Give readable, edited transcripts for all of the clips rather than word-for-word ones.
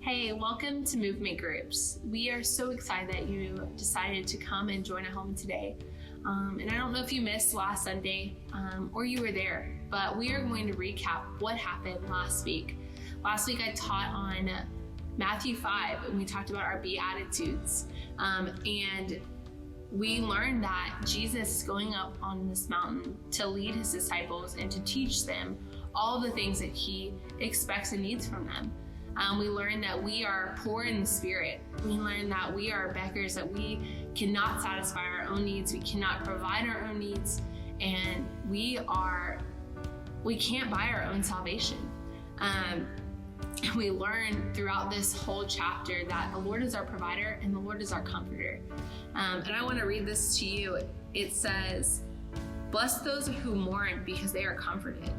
Hey, welcome to Movement Groups. We are so excited that you decided to come and join a home today. And I don't know if you missed last Sunday or you were there, but we are going to recap what happened last week. Last week I taught on Matthew 5 and we talked about our Beatitudes. And we learned that Jesus is going up on this mountain to lead his disciples and to teach them all the things that he expects and needs from them. We learned that we are poor in the spirit. We learned that we are beggars, that we cannot satisfy our own needs. We cannot provide our own needs. And we can't buy our own salvation. We learned throughout this whole chapter that the Lord is our provider and the Lord is our comforter. And I want to read this to you. It says, "Bless those who mourn because they are comforted."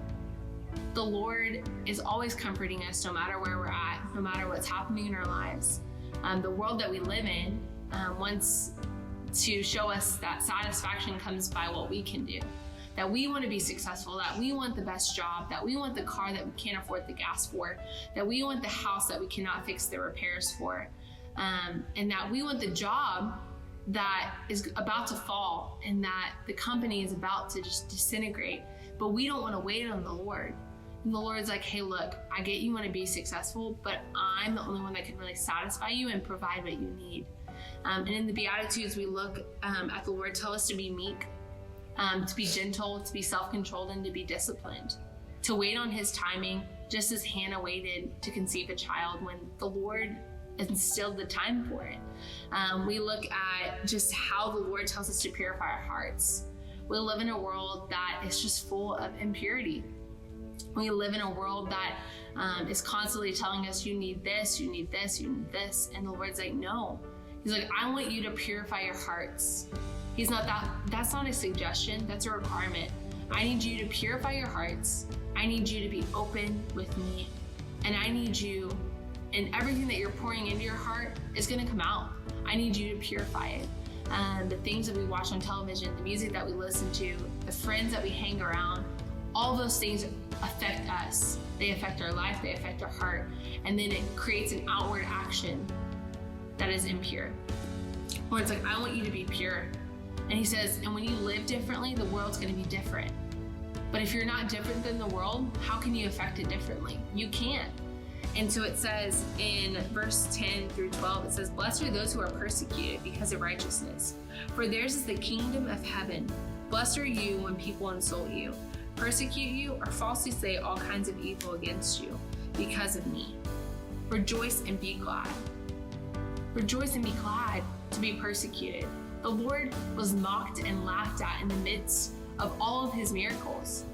The Lord is always comforting us no matter where we're at, no matter what's happening in our lives. The world that we live in wants to show us that satisfaction comes by what we can do, that we want to be successful, that we want the best job, that we want the car that we can't afford the gas for, that we want the house that we cannot fix the repairs for, and that we want the job that is about to fall and that the company is about to just disintegrate, but we don't want to wait on the Lord. And the Lord's like, hey, look, I get you want to be successful, but I'm the only one that can really satisfy you and provide what you need. And in the Beatitudes, we look at the Lord tell us to be meek, to be gentle, to be self-controlled, and to be disciplined, to wait on his timing, just as Hannah waited to conceive a child when the Lord instilled the time for it. We look at just how the Lord tells us to purify our hearts. We live in a world that is just full of impurity. We live in a world that is constantly telling us, you need this, you need this, you need this. And the Lord's like, no. He's like, I want you to purify your hearts. He's not that's not a suggestion, that's a requirement. I need you to purify your hearts. I need you to be open with me. And I need you, and everything that you're pouring into your heart is gonna come out. I need you to purify it. The things that we watch on television, the music that we listen to, the friends that we hang around, all those things affect us. They affect our life, they affect our heart, and then it creates an outward action that is impure. Where it's like, I want you to be pure. And he says, and when you live differently, the world's gonna be different. But if you're not different than the world, how can you affect it differently? You can't. And so it says in verse 10 through 12, it says, blessed are those who are persecuted because of righteousness, for theirs is the kingdom of heaven. Blessed are you when people insult you, persecute you, or falsely say all kinds of evil against you because of me. Rejoice and be glad. Rejoice and be glad to be persecuted. The Lord was mocked and laughed at in the midst of all of his miracles.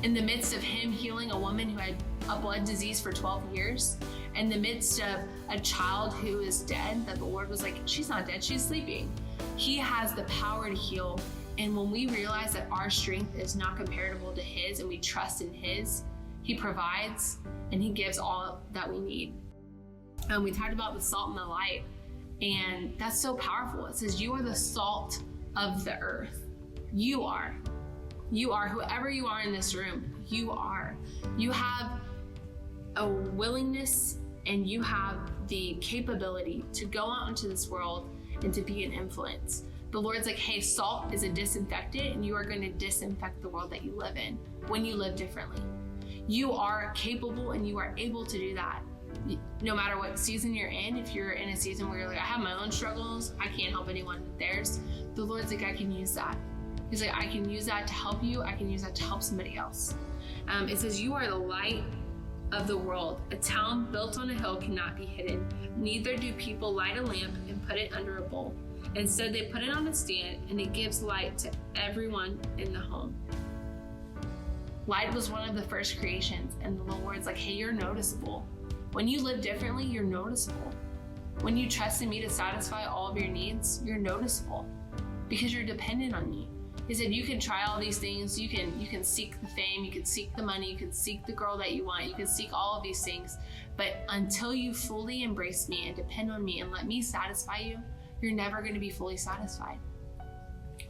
In the midst of him healing a woman who had a blood disease for 12 years, in the midst of a child who is dead, that the Lord was like, she's not dead, she's sleeping. He has the power to heal. And when we realize that our strength is not comparable to his and we trust in his, he provides and he gives all that we need. And we talked about the salt and the light, and that's so powerful. It says, you are the salt of the earth. You are, whoever you are in this room, you are. You have a willingness and you have the capability to go out into this world and to be an influence. The Lord's like, hey, salt is a disinfectant and you are going to disinfect the world that you live in when you live differently. You are capable and you are able to do that. No matter what season you're in, if you're in a season where you're like, I have my own struggles, I can't help anyone with theirs, the Lord's like, I can use that. He's like, I can use that to help you. I can use that to help somebody else. It says, you are the light of the world. A town built on a hill cannot be hidden. Neither do people light a lamp and put it under a bowl. Instead, they put it on a stand and it gives light to everyone in the home. Light was one of the first creations, and the Lord's like, hey, you're noticeable. When you live differently, you're noticeable. When you trust in me to satisfy all of your needs, you're noticeable because you're dependent on me. He said, you can try all these things. You can seek the fame, you can seek the money, you can seek the girl that you want, you can seek all of these things. But until you fully embrace me and depend on me and let me satisfy you, you're never going to be fully satisfied.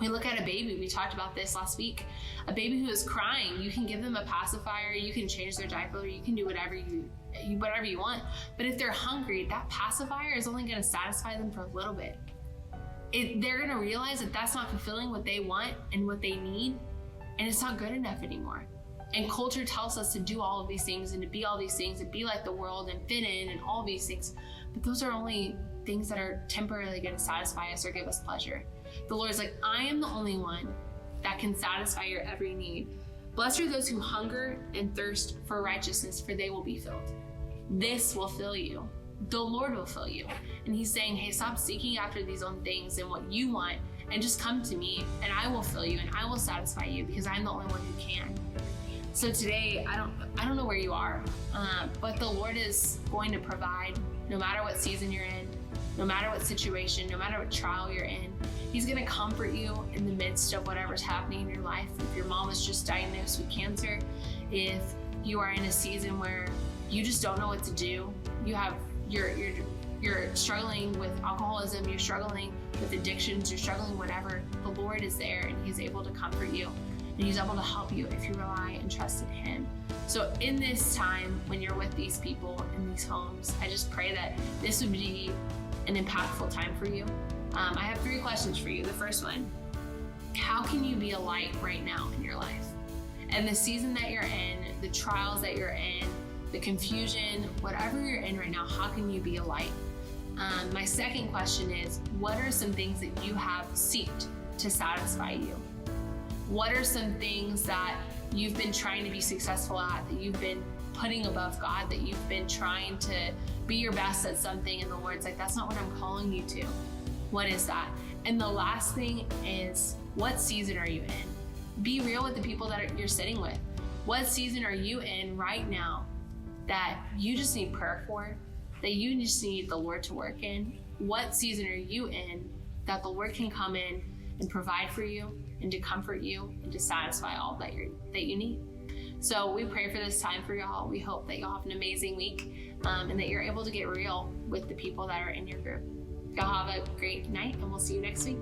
We look at a baby, we talked about this last week. A baby who is crying, you can give them a pacifier, you can change their diaper, you can do whatever you whatever you want. But if they're hungry, that pacifier is only going to satisfy them for a little bit. They're going to realize that that's not fulfilling what they want and what they need, and it's not good enough anymore. And culture tells us to do all of these things and to be all these things and be like the world and fit in and all these things. But those are only things that are temporarily going to satisfy us or give us pleasure. The Lord's like, I am the only one that can satisfy your every need. Blessed are those who hunger and thirst for righteousness, for they will be filled. This will fill you. The Lord will fill you. And he's saying, hey, stop seeking after these own things and what you want, and just come to me and I will fill you and I will satisfy you, because I'm the only one who can. So today, I don't know where you are, but the Lord is going to provide no matter what season you're in, no matter what situation, no matter what trial you're in. He's going to comfort you in the midst of whatever's happening in your life. If your mom was just diagnosed with cancer, if you are in a season where you just don't know what to do, you're struggling with alcoholism, you're struggling with addictions, you're struggling whatever, the Lord is there and he's able to comfort you. And he's able to help you if you rely and trust in him. So in this time, when you're with these people in these homes, I just pray that this would be an impactful time for you. I have 3 questions for you. The first one, how can you be a light right now in your life? And the season that you're in, the trials that you're in, the confusion, whatever you're in right now, how can you be a light? My second question is, what are some things that you have sought to satisfy you? What are some things that you've been trying to be successful at, that you've been putting above God, that you've been trying to be your best at something, and the Lord's like, that's not what I'm calling you to? What is that? And the last thing is, what season are you in? Be real with the people that you're sitting with. What season are you in right now that you just need prayer for, that you just need the Lord to work in? What season are you in that the Lord can come in and provide for you and to comfort you and to satisfy all that you need? So we pray for this time for y'all. We hope that y'all have an amazing week and that you're able to get real with the people that are in your group. Y'all have a great night, and we'll see you next week.